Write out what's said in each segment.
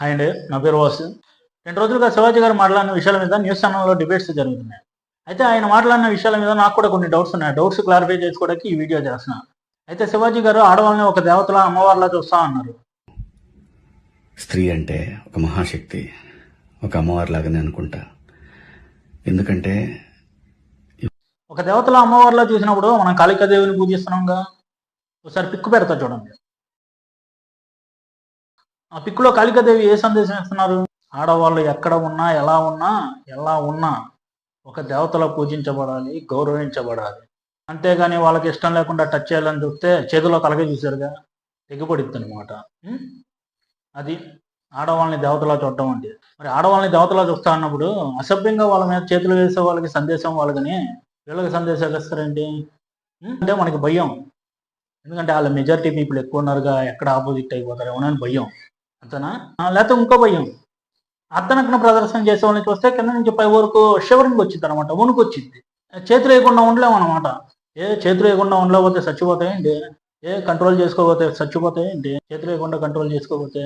Hi అండి, నా పేరు వాసు. 2 రోజులుగా శివాజీ గారు మాట్లాడిన విషయాల మీద న్యూస్ ఛానల్లో డిబేట్స్ జరుగుతున్నాయి. అయితే ఆయన మాట్లాడిన విషయాల మీద నాకు కూడా కొన్ని డౌట్స్ ఉన్నాయి. డౌట్స్ క్లారిఫై చేసుకోవడానికి ఈ వీడియో చేస్తున్నాను. అయితే శివాజీ గారు ఆడవాళ్ళని ఒక దేవతలా అమ్మవారిలా చూస్తా అన్నారు. స్త్రీ అంటే ఒక మహాశక్తి, ఒక అమ్మవారి లాగానే అనుకుంటా. ఎందుకంటే ఒక దేవతలా అమ్మవారిలా చూసినప్పుడు మనం కాళికాదేవిని పూజిస్తున్నాంగా. ఒకసారి పిక్కు పెడతా చూడండి. ఆ పిక్కులో కాళికాదేవి ఏ సందేశం ఇస్తున్నారు? ఆడవాళ్ళు ఎక్కడ ఉన్నా, ఎలా ఉన్నా ఒక దేవతలా పూజించబడాలి, గౌరవించబడాలి. అంతేగాని వాళ్ళకి ఇష్టం లేకుండా టచ్ చేయాలని చూస్తే చేతిలో తలగే చూశారుగా, తెగిపడిద్ది అనమాట. అది ఆడవాళ్ళని దేవతలా చూడటం అంటే. మరి ఆడవాళ్ళని దేవతలా చూస్తా అన్నప్పుడు అసభ్యంగా వాళ్ళ మీద చేతులు వేసే వాళ్ళకి సందేశం వాళ్ళని వీళ్ళకి సందేశాలు ఇస్తారేంటి? అంటే మనకి భయం. ఎందుకంటే వాళ్ళ మెజారిటీ పీపుల్ ఎక్కువ ఉన్నారుగా, ఎక్కడ ఆపోజిట్ అయిపోతారు ఏమోనని భయం. అంతేనా? లేకపోతే ఇంకో భయం, అర్ధనగ్న ప్రదర్శన చేసే వాళ్ళని చూస్తే కింద నుంచి పై వరకు షివరింగ్ వచ్చింది అనమాట, వణుకు వచ్చింది. చేతులు వేయకుండా ఉండలేము అనమాట. చేతులు వేయకుండా ఉండలేకపోతే చచ్చిపోతాయండి? కంట్రోల్ చేసుకోకపోతే చచ్చిపోతాయండి? చేతులు వేయకుండా కంట్రోల్ చేసుకోకపోతే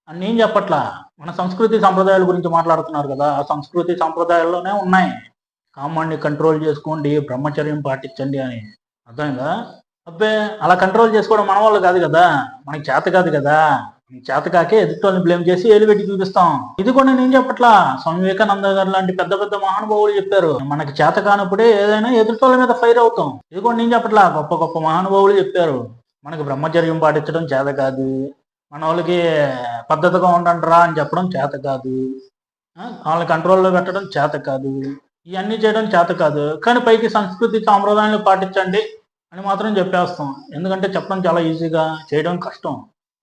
అని నేను చెప్పట్లా. మన సంస్కృతి సంప్రదాయాల గురించి మాట్లాడుతున్నారు కదా, ఆ సంస్కృతి సంప్రదాయాల్లోనే ఉన్నాయి. కామాన్ని కంట్రోల్ చేసుకోండి, బ్రహ్మచర్యం పాటించండి అని. అర్థమైందా? అబ్బే, అలా కంట్రోల్ చేసుకోవడం మన వాళ్ళు కాదు కదా, మనకి చేత కాదు కదా. చేతకాకే ఎదుటి బ్లేమ్ చేసి ఏలుపెట్టి చూపిస్తాం. ఇది కూడా నేను చెప్పట్లా, స్వామి వివేకానంద గారు లాంటి పెద్ద పెద్ద మహానుభావులు చెప్పారు. మనకి చేత కానప్పుడే ఏదైనా ఎదుటి మీద ఫైర్ అవుతాం. ఇది కూడా నేను చెప్పట్లా, గొప్ప గొప్ప మహానుభావులు చెప్పారు. మనకి బ్రహ్మచర్యం పాటించడం చేత కాదు, మన వాళ్ళకి పద్ధతిగా ఉండండిరా అని చెప్పడం చేత కాదు, వాళ్ళని కంట్రోల్లో పెట్టడం చేత కాదు, ఇవన్నీ చేయడం చేత కాదు. కానీ పైకి సంస్కృతి సాంప్రదాయాలు పాటించండి అని మాత్రం చెప్పేస్తాం. ఎందుకంటే చెప్పడం చాలా ఈజీగా, చేయడం కష్టం.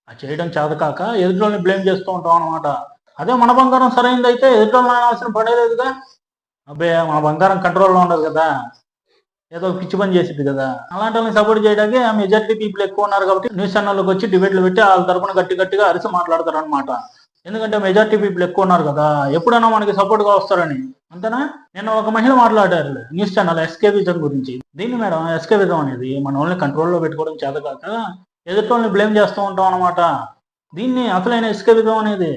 ఆ చేయడం చేతకాక ఎదుటిని బ్లేమ్ చేస్తూ ఉంటాం అనమాట. అదే మన బంగారం సరైనది అయితే ఎదుటిని అనాల్సిన పడేలేదుగా. అబ్బే, మన బంగారం కంట్రోల్లో ఉండదు కదా, ఏదో పిచ్చి పని చేసిద్ది కదా. అలాంటి వాళ్ళని సపోర్ట్ చేయడానికి మెజారిటీ పీపుల్ ఎక్కువ ఉన్నారు కాబట్టి న్యూస్ ఛానల్లోకి వచ్చి డిబేట్లు పెట్టి వాళ్ళ తరపున గట్టిగా అరిసి మాట్లాడతారు అనమాట. ఎందుకంటే మెజారిటీ పీపుల్ ఎక్కువ ఉన్నారు కదా, ఎప్పుడైనా మనకి సపోర్ట్గా వస్తారని. అంతేనా? నేను ఒక మహిళ మాట్లాడారు న్యూస్ ఛానల్ ఎస్కేవిజం గురించి. దీన్ని మేడం ఎస్కేవిజం అనేది మన వాళ్ళని కంట్రోల్లో పెట్టుకోవడం చేతకాక ఎదుటి బ్లేమ్ చేస్తూ ఉంటాం అనమాట. దీన్ని అసలైన ఎస్కేవిజం అనేది.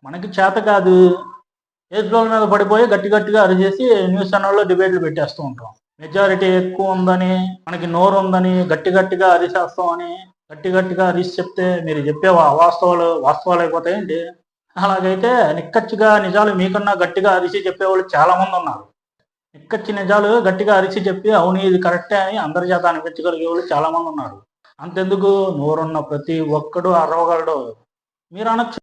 మనకి చేత కాదు, ఎదుటి మీద పడిపోయి గట్టిగా అరిచేసి న్యూస్ ఛానల్లో డిబేట్లు పెట్టేస్తూ ఉంటాం. మెజారిటీ ఎక్కువ ఉందని, మనకి నోరు ఉందని గట్టిగా అరిచేస్తామని గట్టిగా అరిచి చెప్తే మీరు చెప్పే వాస్తవాలు అయిపోతాయండి. అలాగైతే నిక్కచ్చిగా నిజాలు మీకన్నా గట్టిగా అరిచి చెప్పేవాళ్ళు చాలా మంది ఉన్నారు. నిక్కచ్చి నిజాలు గట్టిగా అరిచి చెప్పి అవును ఇది కరెక్టే అని అందరి చేత అనిపించగలిగే వాళ్ళు చాలా మంది ఉన్నారు. అంతెందుకు, నోరున్న ప్రతి ఒక్కడు అరవగలడు. మీరు అనొచ్చు,